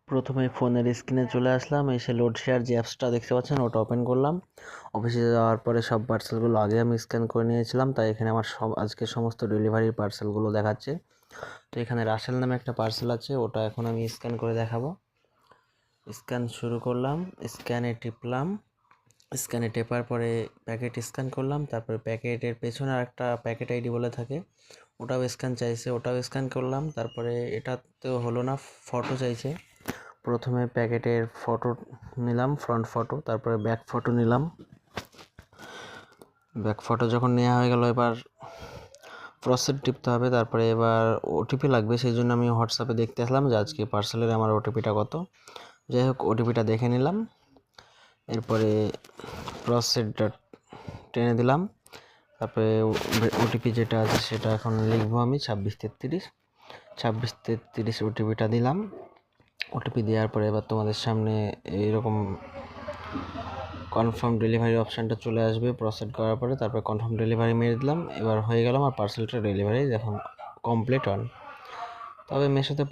প্রথমে ফোনের স্ক্রিনে চলে আসলাম, এসে লোড শেয়ার যে অ্যাপসটা দেখতে পাচ্ছেন ওটা ওপেন করলাম। অফিসে যাওয়ার পরে সব পার্সেলগুলো আগে আমি স্ক্যান করে নিয়েছিলাম, তাই এখানে আমার আজকে সমস্ত ডেলিভারির পার্সেলগুলো দেখাচ্ছে। তো এখানে রাসেল নামে একটা পার্সেল আছে, ওটা এখন আমি স্ক্যান করে দেখাবো। স্ক্যান শুরু করলাম, স্ক্যানে টিপলাম, স্ক্যানে টেপার পরে প্যাকেট স্ক্যান করলাম, তারপরে প্যাকেটের পেছনে আর একটা প্যাকেট আইডি বলে থাকে, ওটাও স্ক্যান চাইছে, ওটাও স্ক্যান করলাম। তারপরে এটাতেও হলো না, ফটো চাইছে। প্রথমে প্যাকেটের ফটো নিলাম, ফ্রন্ট ফটো, তারপরে ব্যাক ফটো নিলাম। ব্যাক ফটো যখন নেওয়া হয়ে গেল, এবার প্রসেস টিপতে হবে। তারপরে এবার ওটিপি লাগবে, সেই জন্য আমি হোয়াটসঅ্যাপে দেখতে আসলাম যে আজকে পার্সেলের আমার ওটিপিটা কত। যাই হোক, ওটিপিটা দেখে নিলাম। এরপরে প্রসেসটা টেনে দিলাম। তারপরে ওটিপি যেটা আছে সেটা এখন লিখবো আমি 2633 ওটিপিটা দিলাম। ওটিপি দেওয়ার পরে এবার তোমাদের সামনে এইরকম কনফার্ম ডেলিভারি অপশানটা চলে আসবে। প্রসেস করার পরে তারপরে কনফার্ম ডেলিভারি মেরে দিলাম। এবার হয়ে গেল আমার পার্সেলটা ডেলিভারি, এখন কমপ্লিট অন। তবে মেশোতে